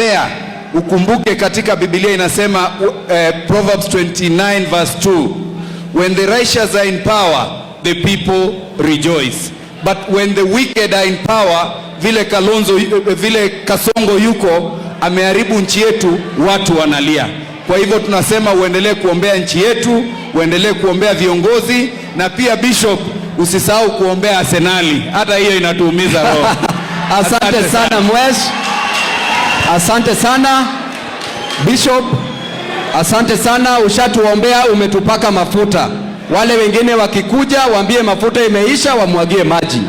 unapoendelea ukumbuke katika Biblia inasema Proverbs 29 verse 2, when the righteous are in power, the people rejoice. But when the wicked are in power, vile Kasongo yuko ameharibu nchi yetu, watu wanalia. Kwa hivyo tunasema uendelee kuombea nchi yetu, uendelee kuombea viongozi, na pia Bishop usisahau kuombea Arsenali. Hata hiyo inatuumiza roho. Asante sana Mwesh. Asante sana Bishop. Asante sana, ushatuombea, umetupaka mafuta. Wale wengine wakikuja waambie mafuta imeisha, wamwagie maji.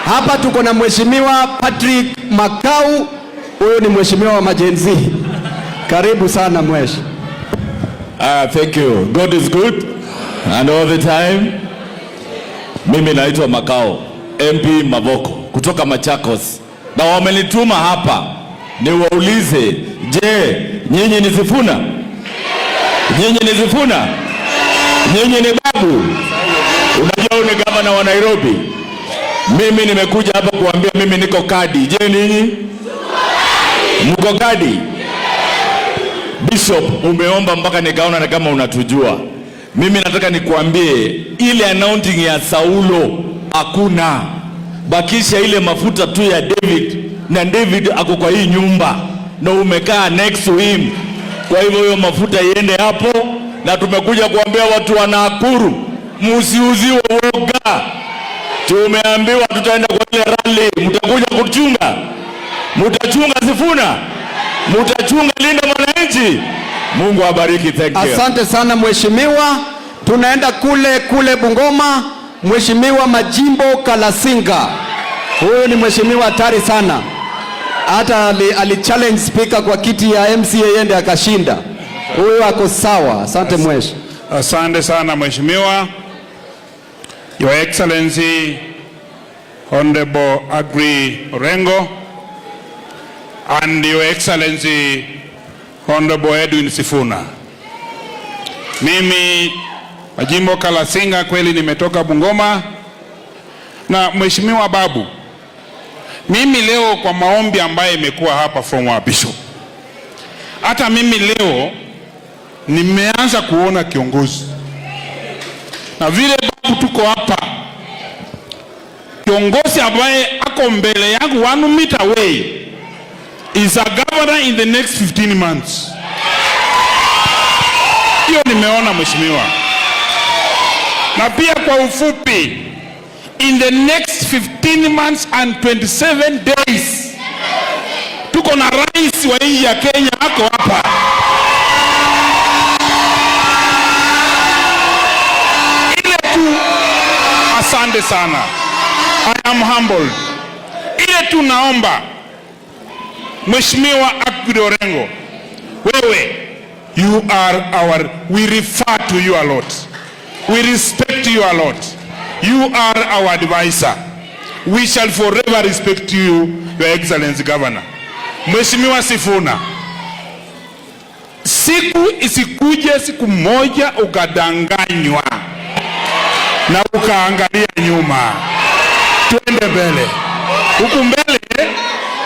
Hapa tuko na Mheshimiwa Patrick Makau. Huyu ni mheshimiwa wa majenzi. Karibu sana Mwesh. Thank you. God is good and all the time. Mimi naitwa Makau, MP Mavoko kutoka Machakos. Na wamenituma hapa niwaulize, je, nyinyi ni Sifuna? Nyinyi ni Sifuna? Nyinyi ni Babu? Unajua ni gavana wa Nairobi. Mimi nimekuja hapa kuambia mimi niko kadi. Je, nyinyi? Mko kadi? Bishop, umeomba mpaka nikaona na kama unatujua. Mimi nataka nikuambie ile anointing ya Saulo hakuna. Bakisha ile mafuta tu ya David, na David ako kwa hii nyumba na umekaa next to him. Kwa hivyo hiyo mafuta iende hapo, na tumekuja kuambia watu wa Nakuru msiuziwe woga. Tumeambiwa tutaenda kwa ile rally, mtakuja kuchunga. Mtachunga Sifuna? Mtachunga linda mwananchi? Mungu awabariki. Thank you. Asante sana mheshimiwa. Tunaenda kule Bungoma, Mheshimiwa Majimbo Kalasinga. Huyu ni mheshimiwa hatari sana. Hata ali-challenge speaker kwa kiti ya MCA yende akashinda. Huyu ako sawa. Asante mwesh. Asante sana mheshimiwa. Your Excellency Honorable Aggrey Orengo and Your Excellency Honorable Edwin Sifuna. Mimi Majimbo Kalasinga, kweli nimetoka Bungoma. Na mheshimiwa Babu, mimi leo kwa maombi ambaye imekuwa hapa from our bishop, hata mimi leo nimeanza kuona kiongozi. Na vile Babu tuko hapa, kiongozi ambaye ako mbele yangu 1 meter away is a governor in the next 15 months. Hiyo nimeona mheshimiwa. Na pia kwa ufupi, in the next 15 months and 27 days tuko na rais wa nchi ya Kenya ako hapa. Ile tu, asante sana, I am humbled. Ile tu naomba Mheshimiwa Aggrey Orengo, wewe, you are we refer to you a lot. We respect you a lot. You are our advisor. We shall forever respect you, Your Excellency Governor. Mheshimiwa Sifuna, siku isikuje siku moja ukadanganywa na ukaangalia nyuma. Tuende mbele. Huku mbele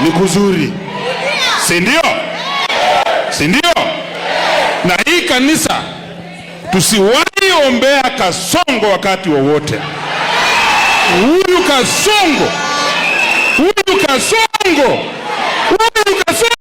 ni kuzuri. Si ndio? Si ndio? Na hii kanisa tusiwahi ombea Kasongo wakati wowote. Huyu Kasongo